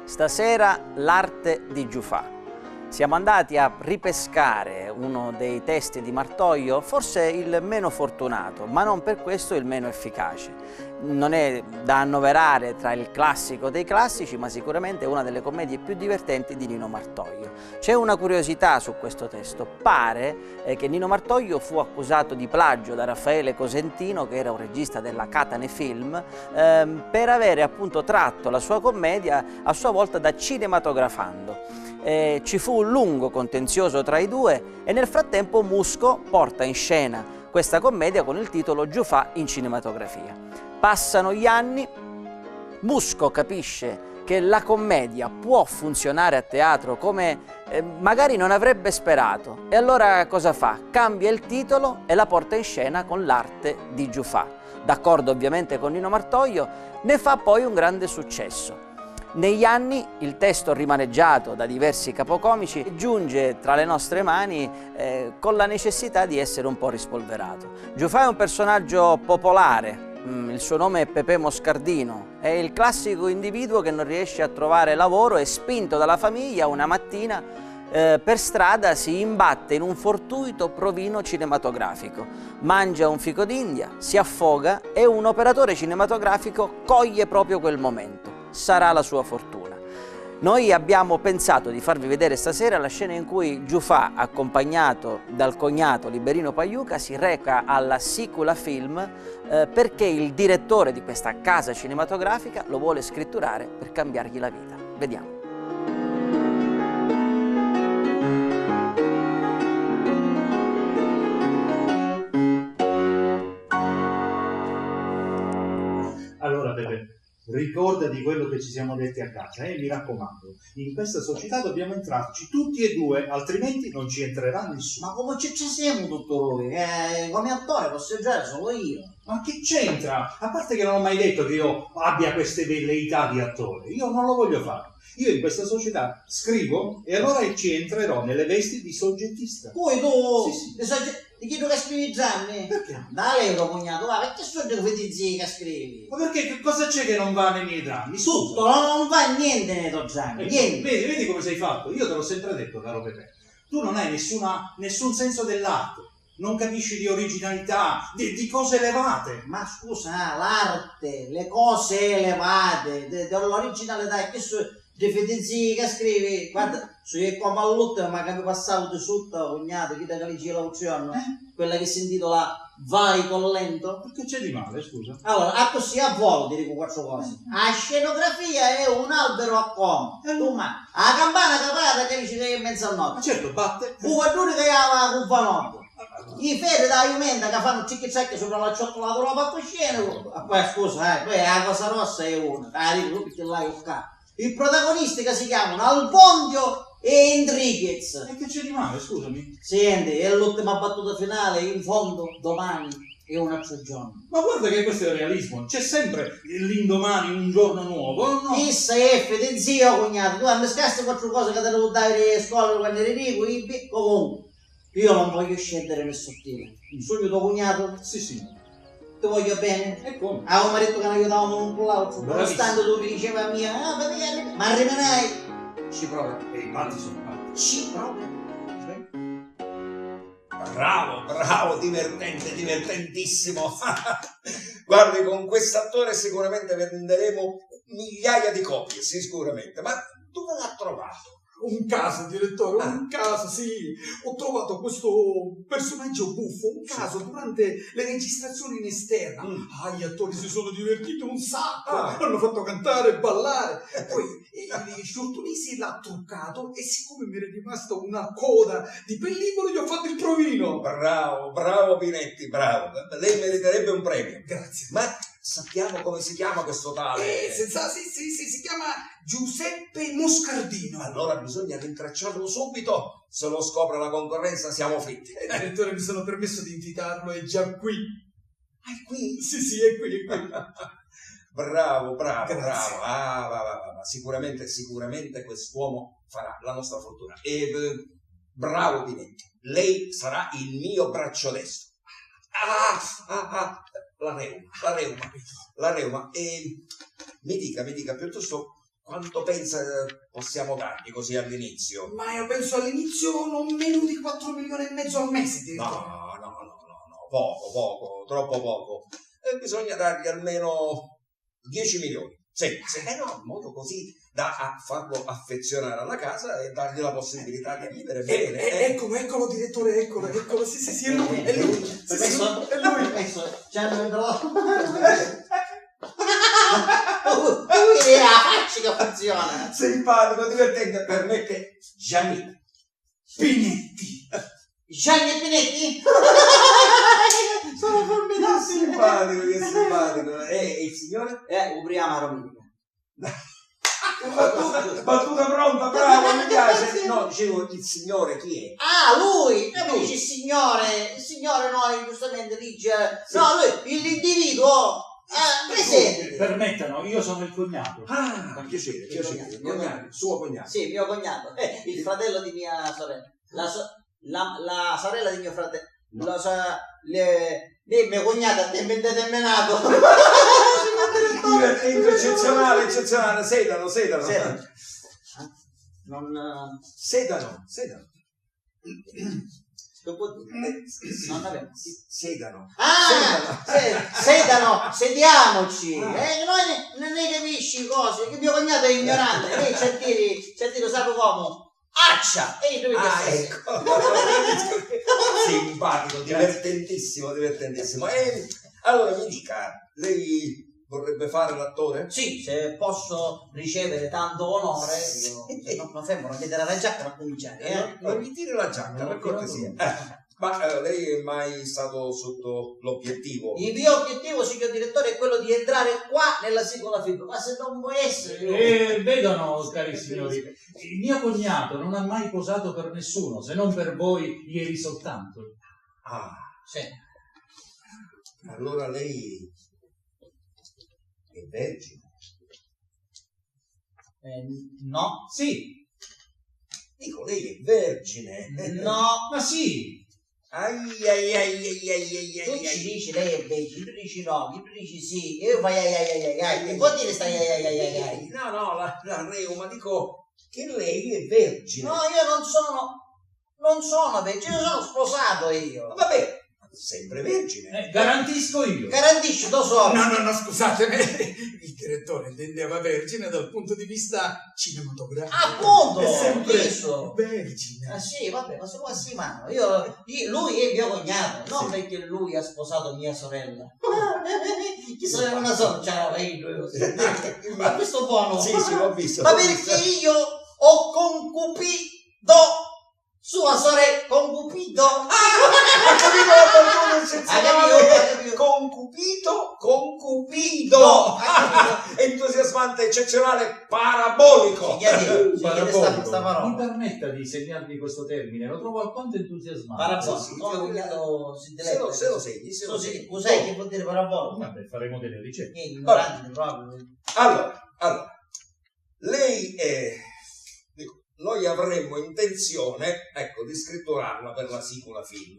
Stasera l'arte di Giufà. Siamo andati a ripescare uno dei testi di Martoglio, forse il meno fortunato, ma non per questo il meno efficace. Non è da annoverare tra il classico dei classici, ma sicuramente è una delle commedie più divertenti di Nino Martoglio. C'è una curiosità su questo testo. Pare che Nino Martoglio fu accusato di plagio da Raffaele Cosentino, che era un regista della Catane Film, per avere appunto tratto la sua commedia a sua volta da Cinematografando. Ci fu un lungo contenzioso tra i due e nel frattempo Musco porta in scena questa commedia con il titolo Giufà in cinematografia. Passano gli anni, Musco capisce che la commedia può funzionare a teatro come magari non avrebbe sperato e allora cosa fa? Cambia il titolo e la porta in scena con l'arte di Giufà. D'accordo ovviamente con Nino Martoglio, ne fa poi un grande successo. Negli anni il testo rimaneggiato da diversi capocomici giunge tra le nostre mani con la necessità di essere un po' rispolverato. Giufà è un personaggio popolare, il suo nome è Pepe Moscardino, è il classico individuo che non riesce a trovare lavoro e spinto dalla famiglia una mattina per strada si imbatte in un fortuito provino cinematografico, mangia un fico d'India, si affoga e un operatore cinematografico coglie proprio quel momento. Sarà la sua fortuna. Noi abbiamo pensato di farvi vedere stasera la scena in cui Giufà, accompagnato dal cognato Liberino Pagliuca, si reca alla Sicula Film perché il direttore di questa casa cinematografica lo vuole scritturare per cambiargli la vita. Vediamo. Allora, Pepe, ricorda di quello che ci siamo detti a casa, mi raccomando. In questa società dobbiamo entrarci tutti e due, altrimenti non ci entrerà nessuno. Ma come ci siamo, dottore? Come attore posso giocare solo io. Ma che c'entra? A parte che non ho mai detto che io abbia queste velleità di attore. Io non lo voglio fare. Io in questa società scrivo e allora ci entrerò nelle vesti di soggettista. Poi tu? Sì. Di chi tu che scrivi Gianni? Perché? Da l'euro, cognato, va, perché soggetto che zii che scrivi? Ma perché che cosa c'è che non va nei miei drammi? Tutto, non va niente nei tuoi Gianni, niente. Vedi come sei fatto? Io te l'ho sempre detto, caro Pepe. Tu non hai nessun senso dell'arte. Non capisci di originalità, di cose elevate. Ma scusa, l'arte, le cose elevate, dell'originalità, che so, di fedezii che scrivi, guarda, su io come all'ultimo ma che mi passavo di sotto, cognato, chi da calici l'auzione, quella che si intitola Vai con lento. Che c'è di male, scusa? Allora, a così a volo ti dico quattro cose. La scenografia è un albero a come. Tu ma, la campana capata che dice che è in mezzanotte. Ma certo, batte. Un guardone che ha la cufanotte. I ferri da aiumenta che fanno cicchi sopra la cioccolato la palcoscenico. Poi scusa, poi la cosa rossa è una, dico perché l'hai occato. I protagonisti che si chiamano Albondio e Enriquez. E che c'è di male, scusami? Senti, è l'ultima battuta finale, in fondo domani è un altro giorno. Ma guarda che questo è il realismo, c'è sempre l'indomani, un giorno nuovo, no? Chissà è fede zio, cognato, tu mi scassi quattro cose che te devo dare a scuola quando eri ricco, comunque, io non voglio scendere nel sottile. Il sogno tuo cognato? Sì. Ti voglio bene? E come? Avevo marito che non aiutavamo un con l'altro, nonostante tu mi dicevi a mia, ma rimanerai. Ci prova. E i patti sono patti. Ci prova. Bravo, divertentissimo. Guardi, con quest'attore sicuramente venderemo migliaia di copie, sì, sicuramente. Ma dove l'ha trovato? Un caso, direttore, un caso, sì. Ho trovato questo personaggio buffo, un caso durante le registrazioni in esterna. Gli attori si sono divertiti un sacco, hanno fatto cantare e ballare. Poi il Sciortolisi l'ha truccato e siccome mi era rimasta una coda di pellicola gli ho fatto il provino. Bravo Pinetti, bravo. Lei meriterebbe un premio. Grazie. Ma sappiamo come si chiama questo tale? Sì, si chiama Giuseppe Moscardino. Allora bisogna rintracciarlo subito. Se lo scopre la concorrenza siamo fritti. Direttore, mi sono permesso di invitarlo, è già qui. È qui? Sì, è qui. Bravo. Va. Sicuramente quest'uomo farà la nostra fortuna. Bravo Pinetti, lei sarà il mio braccio destro. La reuma. Mi dica piuttosto quanto pensa possiamo dargli così all'inizio? Ma io penso all'inizio non meno di 4 milioni e mezzo al mese, direttore. No, poco, troppo poco. Bisogna dargli almeno 10 milioni. Sì, no, in modo così da farlo affezionare alla casa e dargli la possibilità di vivere bene. Eccolo, direttore, eccolo. Sì, è lui. Permesso? È lui. Permesso? C'è la faccia che funziona. Simpatico, divertente, per me che Gianni Pinetti. Gianni Pinetti? Sono formidabili. Simpatico. E il signore? Ubriama Romina. Battuta pronta, bravo, mi piace. No, dicevo, il signore chi è? Ah, lui! Mi dice il signore noi giustamente dice... Sì. No, lui, l'individuo... presente. Permettano, io sono il cognato. Ah, piacere. Cognato, suo cognato. Sì, mio cognato. Il fratello di mia sorella. La sorella di mio fratello. Mio cognato ha temmenato. Divertente, eccezionale. Sedano. Sedano. Sedano. Sedano, sediamoci. Noi non ne capisci cose, che mio cognato è ignorante. Lei certi lo sa come. Accia! E lui ecco. Simpatico, divertentissimo. E allora mi dica, lei vorrebbe fare l'attore? Sì, se posso ricevere tanto onore, io non fermo, non chiedere la giacca per cominciare. Non gli tiri la giacca, per cortesia. Ma lei è mai stato sotto l'obiettivo? Il mio obiettivo, signor direttore, è quello di entrare qua nella seconda film, ma se non può essere... Vedono, cari signori, il mio cognato non ha mai posato per nessuno, se non per voi ieri soltanto. Ah, sì. Allora lei è vergine? No. Sì. Dico, lei è vergine? No. Ma sì. Tu ci dici lei è vergine, tu dici no, tu dici sì, e io fai che vuol dire stai ai. No, la reuma, dico che lei è vergine. No, io non sono vergine, io sono sposato io. Vabbè, sempre vergine. Garantisco io. Garantisci, lo so. No, scusatemi. Il direttore intendeva vergine dal punto di vista cinematografico. Appunto, è sempre visto. vergine. Ah sì, vabbè, ma se vuoi sì, mano. Lui è mio cognato, non perché lui ha sposato mia sorella. Chi sorella una sorella, ma questo buono. Sì, l'ho visto. Ma perché io ho concupito sua sorella, concupito. Concupito. Entusiasmante, eccezionale, parabolico. Mi permetta di segnarvi questo termine, lo trovo alquanto entusiasmante. Parabolico, come cognato si deve. Se lo segni. Cos'è che vuol dire parabolico? Vabbè, faremo delle ricerche. Ignorante proprio. Allora, lei è... Noi avremmo intenzione, di scritturarla per la sequela film.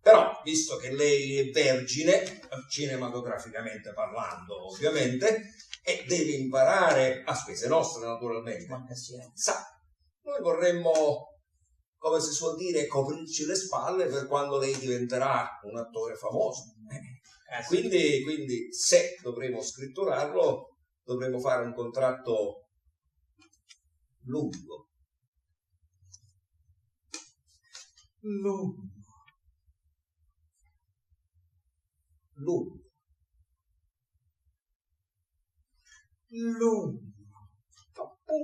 Però, visto che lei è vergine, cinematograficamente parlando, ovviamente, e deve imparare, a spese nostre naturalmente, sa, noi vorremmo, come si suol dire, coprirci le spalle per quando lei diventerà un attore famoso. Quindi, se dovremo scritturarlo, dovremo fare un contratto lungo. Un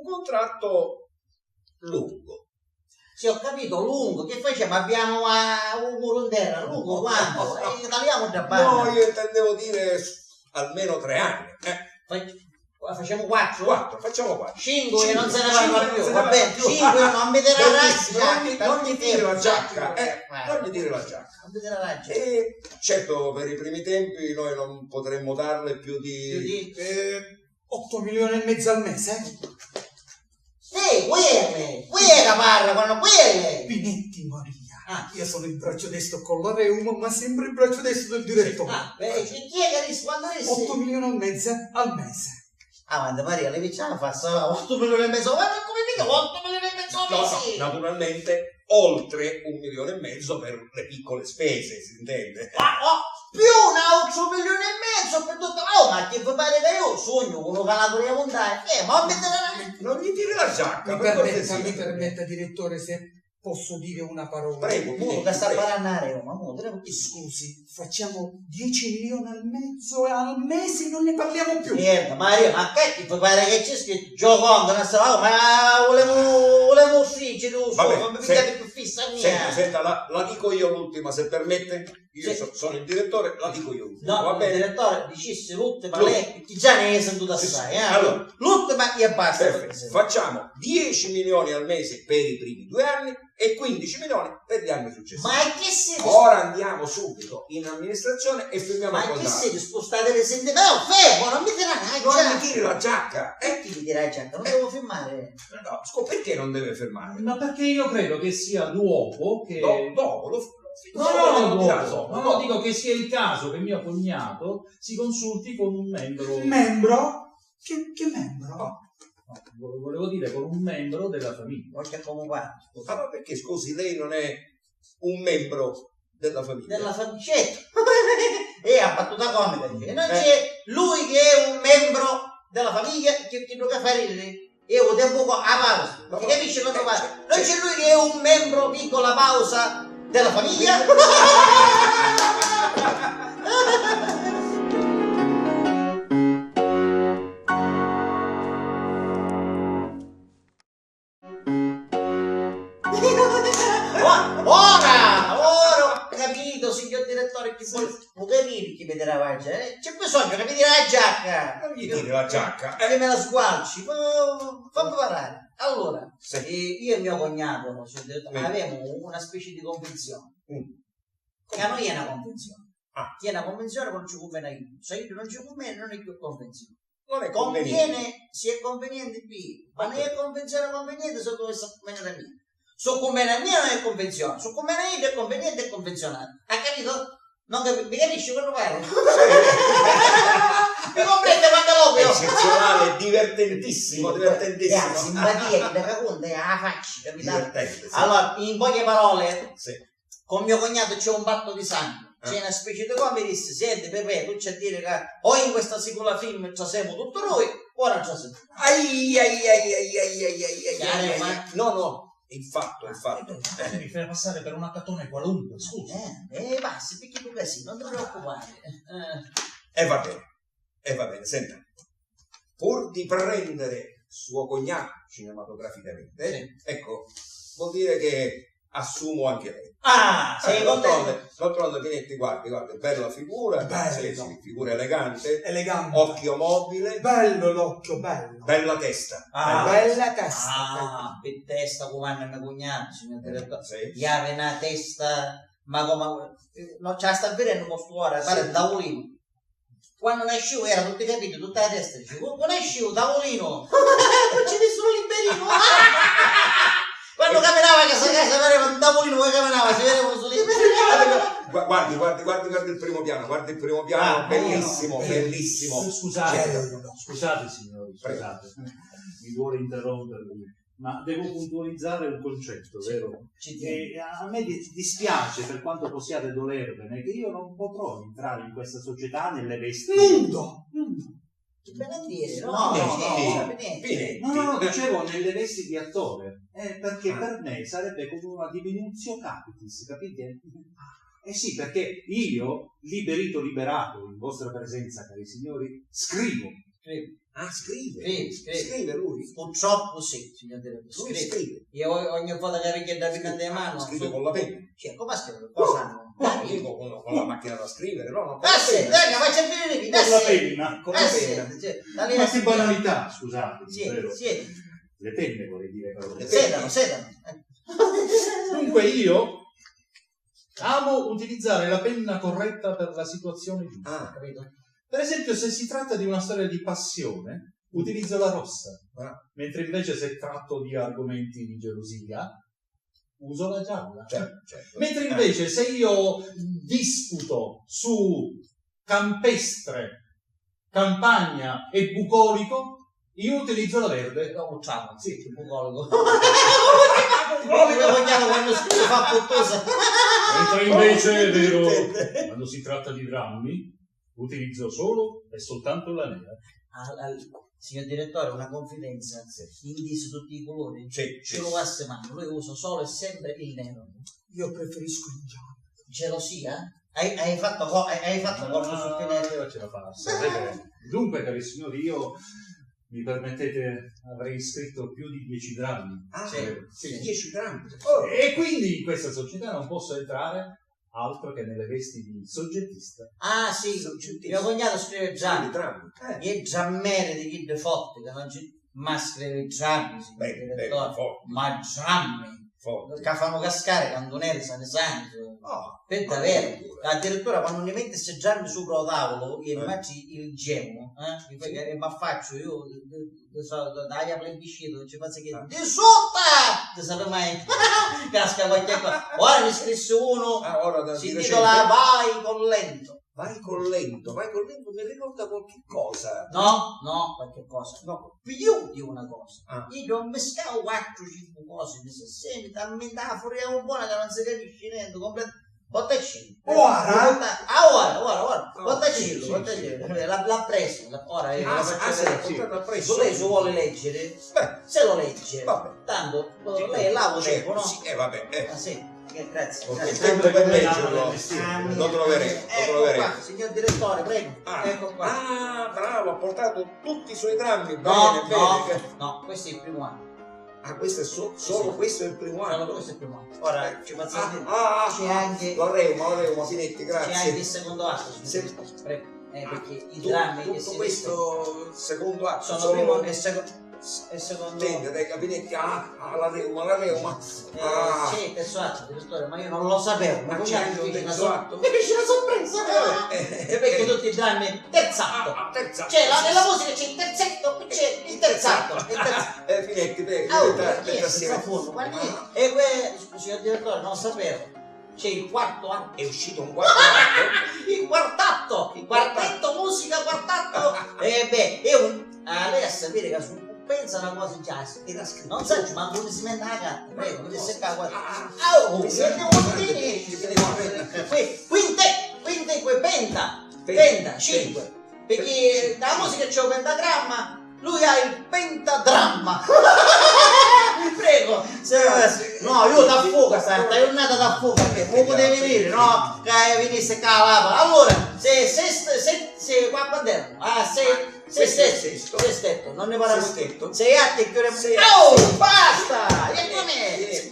contratto lungo. Sì, ho capito, lungo. Che facciamo? Abbiamo un murundera, lungo quanto? Tagliamo già bene. No, io intendevo dire almeno 3 anni. Facciamo 4? Facciamo 4. 5 non se ne vanno più. Va bene, 5 non mi dirà la non gli dire la giacca. Non gli dire la giacca. Non mi dirà la giacca. E certo, per i primi tempi noi non potremmo darle più di 8 milioni e mezzo al mese. Sì, quelle parla, quando quelle. Pinetti Maria. Io sono il braccio destro con la reuma, ma sempre il braccio destro del direttore. Chi è che risponde? 8 milioni e mezzo al mese. Avanti Maria, le vicine fa 8 milioni e mezzo, ma come mica 8 milioni e mezzo mesi? No, naturalmente oltre 1,5 milioni per le piccole spese, si intende? Più un altro 1,5 milioni per tutto. Oh, ma che vi pare che io sogno con un calato di montagna? Ma Non gli tiri la giacca, Mi permetta, direttore, se posso dire una parola. Prego, che sta parlando, ma scusi, facciamo 10 milioni al mezzo e al mese non ne parliamo più. Niente, Maria, ma che ti pare che c'è scritto Gioconda, non stavo, ma volevo uscire tu, non mi pigliate più fissa mia. Senta, la dico io l'ultima, se permette. Io sono il direttore, la dico io l'ultima. No, va bene? Il direttore dicesse l'ultima, lei già ne hai sentito assai. Allora, l'ultima e basta. Perfetto. Facciamo 10 milioni al mese per i primi 2 anni e 15 milioni per gli anni successivi. Ma che siete? Ora andiamo subito in amministrazione e firmiamo il Ma che contratto. siete? Spostate le sentenze? No, fermo, non mi tirai Non mi tiri la giacca. Chi mi tira la giacca? Non devo firmare. No, perché non deve fermare? Ma perché io credo che sia l'uovo che... Dopo lo No, dico che sia il caso che mio cognato si consulti con un membro... Membro? Che membro? No, volevo dire con un membro della famiglia. Guarda come va. Ma perché, scusi, lei non è un membro della famiglia? Della famiglia. E a battuta comica dice. Non c'è lui che è un membro della famiglia che deve fare ridere. Io tempo a pausa. Ti capisci cosa fa? Non c'è lui che è un membro piccola pausa della famiglia? Ora ho capito, signor direttore, che vuoi capire chi mi dirà la giacca? C'è bisogno che mi tira la giacca. Non gli tiri la giacca. Che me la sgualci, fammi parlare. Allora, io e mio cognato avevamo una specie di convenzione. Che a noi è una convenzione. Che è una convenzione non ci conviene aiuto. Se aiuto non ci conviene, non è più convenzione. Non è conviene, se è conveniente qui, ma non è convenzione conveniente se dovesse convenire a me. Se conviene a me non è convenzione, se conviene a io è conveniente e convenzionale. Ha capito? Non mi capisci quello che parlo? Mi comprende quando lo vedo? Eccezionale, divertentissimo. Simpatia, che da conta è la faccia, capito? Sì. Allora, in poche parole, con mio cognato c'è un patto di sangue. C'è una specie di come mi disse, senti Pepe, tu c'è a dire che o in questa sicura film ci siamo tutti noi, o non ci siamo. No, il fatto. Mi fai passare per un accattone qualunque, scusa. Basta, perché tu così, non ti preoccupare. E va bene, senta. Pur di prendere suo cognato cinematograficamente, ecco, vuol dire che assumo anche lei. Sei contento? D'altronde Pinetti, guardi, bella figura, figura elegante, occhio mobile, bello l'occhio, bello, bella testa, bella testa, per testa come hanno mio cognato, signor direttore. Gli aveva una testa, ma come non c'è sta vedendo questo ora, pare un tavolino. Quando nascevo era tutto capito, tutta la testa, quando nascevo tavolino, non c'è nessuno liberino. Quando camminava a casa pareva un tavolino che camminava, si vedeva solo lì. Guardi il primo piano, bellissimo. Scusate signori, mi vuole interrompere, ma devo puntualizzare un concetto, vero? A me dispiace, per quanto possiate dolervene, che io non potrò entrare in questa società nelle vesti. Nudo! No, dicevo nelle vesti di attore, perché per me sarebbe come una diminutio capitis, capite? Sì, perché io, liberato in vostra presenza, cari signori, scrivo. Scrive lui? Purtroppo sì, signor direttore. Scrive. Io ogni volta che richiede la penna in mano. Scrive con la penna? Come scrive? Cosa? Dico con la macchina da scrivere, no? Dai, faccia vedere con la penna. Con la penna. Ma che banalità, scusate. Sì. Le penne vorrei dire, però. Sedano. Dunque io amo utilizzare la penna corretta per la situazione giusta. Capito? Per esempio, se si tratta di una storia di passione, utilizzo la rossa, mentre invece se tratto di argomenti di gelosia, uso la gialla. Certo. Mentre invece se io disputo su campestre, campagna e bucolico, Io utilizzo la verde. Sì, il bucolico. Mio cognato quando scrive fa puttosa. Mentre invece è vero, quando si tratta di drammi, utilizzo solo e soltanto la nera. Signor direttore, una confidenza. Indizi tutti i colori. Sì. Ce lo passe mano. Lui usa solo e sempre il nero. Io preferisco il giallo. Gelosia? Hai fatto corso sul finale? Ce la faccio. Dunque, cari signori, io mi permettete, avrei scritto più di 10 drammi. Sì. 10 drammi. E quindi in questa società non posso entrare altro che nelle vesti di soggettista. Ah sì, mio cognato scrive drammi. Sì, È drammere di chi forte, che non c'è, ma scrive drammi, signor direttore. Ma drammi. Che fanno cascare candonelli sane sangue. Per davvero. Addirittura quando mi mette queste giambe sopra il tavolo, io immagino il gemmo, che ma faccio io dai a plebiscito, ci faccio che di sotto! Ti sape mai? Casca qualche cosa. Ora mi scrisse uno, si intitola Vai con lento. Vai con lento, mi ricorda qualche cosa. No, qualche cosa. No, più di una cosa. Io ho mescato 4-5 cose di semi, talmente metafore buona che non si capisce niente, completamente. Bottacillo. Ora. Bottacillo. L'ha preso. Ora l'ha preso. Lei se vuole leggere, se lo legge. Tanto lei lavo tempo, no? Sì, vabbè. Sì. Grazie. Tempo per leggerlo. Lo troveremo. Qua, signor direttore, prego. Ecco qua. Bravo, ha portato tutti i suoi drammi. No, questo è il primo anno. Questo è solo questo è il primo anno. Solo questo è il primo anno. Ora ci faccio vedere. C'è anche. Lo avremo, Finetti, grazie. C'è anche il secondo atto, prego. Perché i drammi che si questo secondo atto sono primo e secondo. Attende, dai gabinetti, la reuma. Sì, terzo atto, direttore, ma io non lo sapevo. Ma c'è anche un terzo atto? Mi fece una sorpresa! Perché tutti i drammi, terzato. C'è nella musica c'è il terzetto, qui c'è il terzato. Finetti, prego. E signor direttore, non sapevo. C'è il quarto atto. È uscito un quarto atto? Il quartatto! Il quartetto, musica, quartatto! Lei a sapere che su pensa una cosa jazz, non sa, ma come si mette la carta, prego, mi secca qua. Penta, 5. Perché la musica c'è un pentagramma, lui ha il pentadramma. Prego, no, io da fuoco, è nata da fuoco, perché non potevi venire, no? Che venisse calava. Allora, se qua quando era? Sestetto, non ne parliamo. 6 atti e chiudiamo. Basta! E com'è?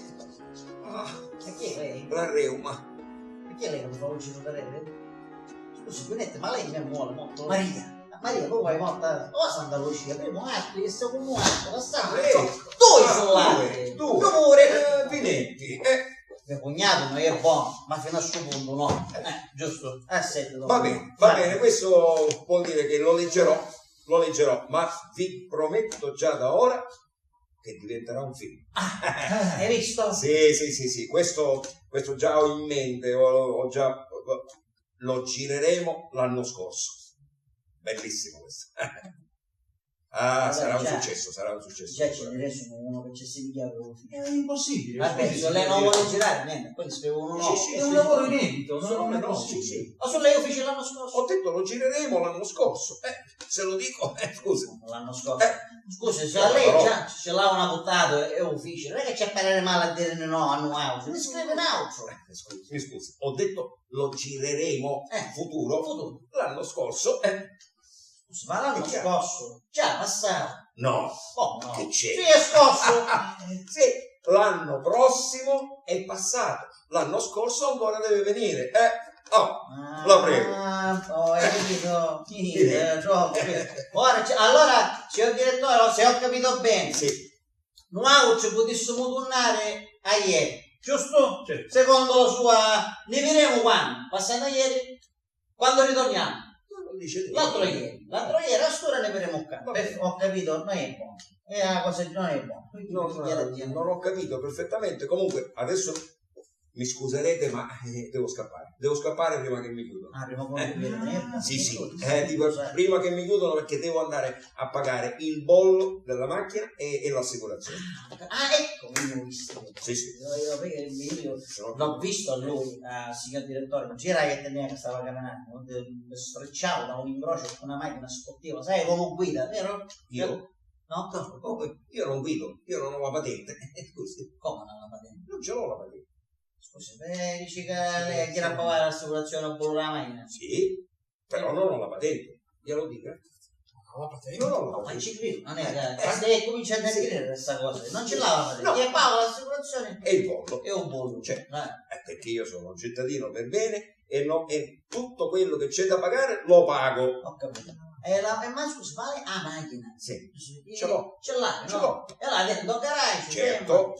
Perché lei? La reuma. Perché lei non mi fa uscire da lei? Scusi, Pinette, ma lei mi vuole molto? Maria, tu vai morta o Santa Lucia, primo atto, che secondo atto, passato. Tu sono l'altro. Tu pure. Finetti, Mio cognato non è buono, ma fino a questo punto no. Giusto? Va bene, questo vuol dire che lo leggerò, ma vi prometto già da ora che diventerà un film. Hai visto? Sì, questo già ho in mente, lo gireremo l'anno scorso. Bellissimo questo. Sarà un successo. Già ce ne sono uno che ci si chiama. È impossibile. Vabbè, se lei non vuole girare, niente, poi scrivo uno nuovo. È un lavoro inedito, sì. Ma su lei io feci l'anno scorso? Ho detto lo gireremo l'anno scorso. Se lo dico, scusa. L'anno scorso. Scusa, se lei già ce l'ha una buttata è ufficio, non è che c'è parere male a dire no, hanno altro. Mi scrive un altro. Mi scusi, ho detto lo gireremo futuro. L'anno scorso. Ma l'anno scorso già passato. No. No. Che c'è? Sì, è scorso. Sì, l'anno prossimo è passato. L'anno scorso ancora deve venire. La prego. Hai capito? Allora, signor direttore, se ho capito bene, noi ci potessimo tornare a ieri, giusto? Sì. Secondo la sua, ne vedremo quando? Passando ieri? Quando ritorniamo? L'altro ieri a scuola ne vedremo qua. Ho capito, non è buono. È una cosa che non è buona. Non ho capito perfettamente. Comunque adesso mi scuserete, ma devo scappare prima che mi chiudono. Prima poi Sì, prima che mi chiudono, perché devo andare a pagare il bollo della macchina e l'assicurazione. Ecco, io ho visto. Sì. Io l'ho visto a lui, signor direttore, non c'era che teneva che stava camminando, strecciavo da un incrocio con una macchina sportiva, sai come guida, vero? Io? No? Io non guido, io non ho la patente. Scusi. Come non la patente? Non ce l'ho la patente. Scusi, dici che lei quiere pagare l'assicurazione a bollo la macchina? Sì, però non ho la patente. Glielo dica. La patente? Non ho la Ma patente. ci credo, non è che quando comincia a dire questa cosa, non ce l'ha la patente, No. gli paga l'assicurazione E il bollo. e un bollo. Cioè, perché io sono un cittadino per bene e tutto quello che c'è da pagare lo pago. Ho capito. Ma scusi, vale la macchina? Sì, Ce ce l'ho. Ce l'hai, Ce no? l'ho. E là dentro garage, Certo.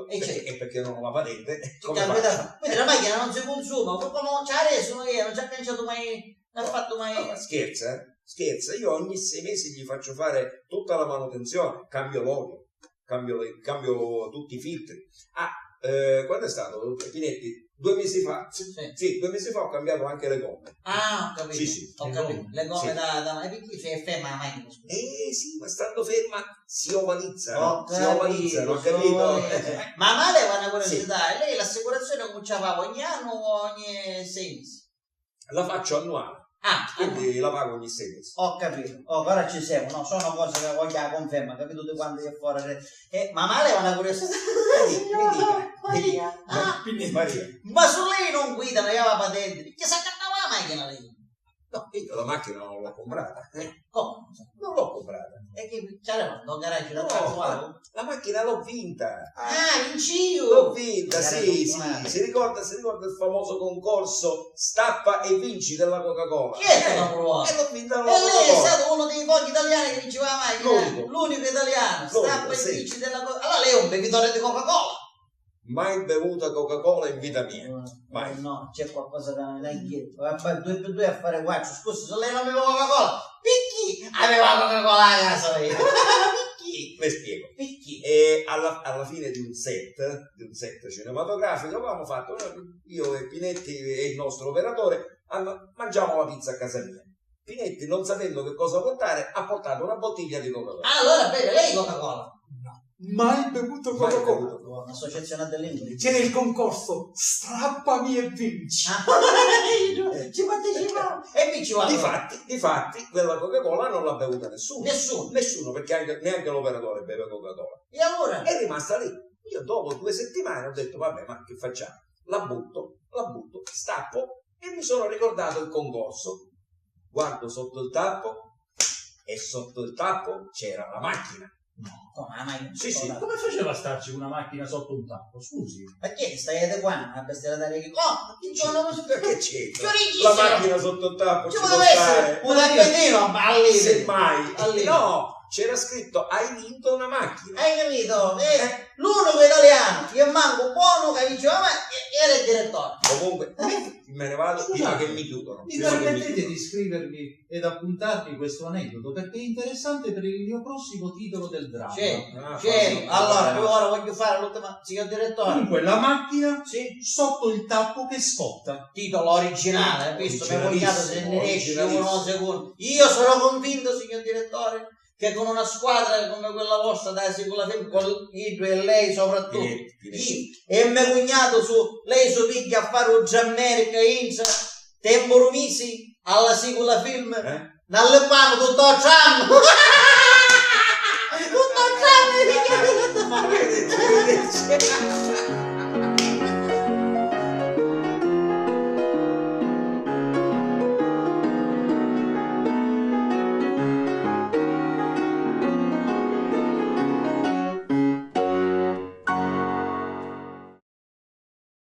E perché non ho la patente. Che Come capita? faccio? Quindi la macchina non si consuma, poi come non c'ha reso, non ci ha cangiato mai, non ha fatto mai. No, ma scherza? Io ogni 6 mesi gli faccio fare tutta la manutenzione, cambio l'olio, cambio tutti i filtri. Quando è stato? Pinetti? 2 mesi fa? Sì, 2 mesi fa ho cambiato anche le gomme. Ho capito. Sì. Ho capito. Le gomme Sì. da. E perché sei ferma la macchina? Scusa. Sì, ma stando ferma si ovalizzano. Ho Ho capito? Ma male va una curiosità, Sì. e lei l'assicurazione cominciava ogni anno o ogni 6 mesi? La faccio annuale, quindi la pago ogni 6 mesi. Ho capito, ora ci siamo, no? Sono cose che voglio la conferma, capito di quando è fuori. Ma male è una curiosità. Maria. Ma su lei non guida, non aveva patente, perché sa che andava la macchina lei? No, io la macchina non l'ho comprata. Come? Non l'ho comprata. E che c'era un garage da No, la macchina l'ho vinta. Vinci io! L'ho vinta, sì. Si ricorda il famoso concorso Stappa e vinci della Coca-Cola? Chi è che l'ha provato? E l'ho vinta E la lei è Coca-Cola. stato uno dei pochi italiani che vinceva la macchina. L'unico italiano. Stappa e vinci della Coca-Cola. Allora lei è un bevitore di Coca-Cola. Mai bevuta Coca-Cola in vita mia. Mai. No, c'è qualcosa che non è chiesto. Va a fare 2 per 2 a fare guaccio. Scusi, se lei non beve Coca-Cola, picchi! Aveva Coca-Cola a casa lei. Picchi! Le spiego. Picchi! E alla fine di un set cinematografico avevamo fatto, io e Pinetti e il nostro operatore, mangiamo la pizza a casa mia. Pinetti, non sapendo che cosa portare, ha portato una bottiglia di Coca-Cola. Allora beve lei Coca-Cola. Mai bevuto Coca-Cola. Un'associazione dell'India. C'era il concorso Strappami e vinci. Ci partecipavo. E vinceva. Difatti, quella Coca-Cola non l'ha bevuta nessuno. Nessuno. Perché neanche l'operatore beve Coca-Cola. E allora? È rimasta lì. Io dopo 2 settimane ho detto, vabbè, ma che facciamo? La butto, stappo e mi sono ricordato il concorso. Guardo sotto il tappo e sotto il tappo c'era la macchina. Come la macchina? Sì. Come faceva a starci una macchina sotto un tappo? Scusi. Ma che stai adeguando a bestialità che... che giorno Che c'entra? Giorigissimo. La macchina sotto il tappo Ci ci poteva può essere stare. un tappetino all'inizio. Semmai. No, c'era scritto hai vinto una macchina. Hai capito? L'unico italiano che manco buono che diceva era il direttore. Comunque me ne vado prima che mi chiudono. Mi permettete di scrivervi ed appuntarvi questo aneddoto perché è interessante per il mio prossimo titolo del dramma. Sì. Allora, io ora voglio fare l'ultima, signor direttore. Comunque la macchina Sì. sotto il tappo che scotta. Titolo originale, visto che vogliate se ne esce originalissimo. uno secondo. Io sono convinto, signor direttore, che con una squadra come quella vostra da Sicula Film, con Ido e lei soprattutto, Pinetti. io e mio cognato lei su picchia a fare un Giammerica Inza, tempo rumisi alla Sicula Film, dalle mani tutto il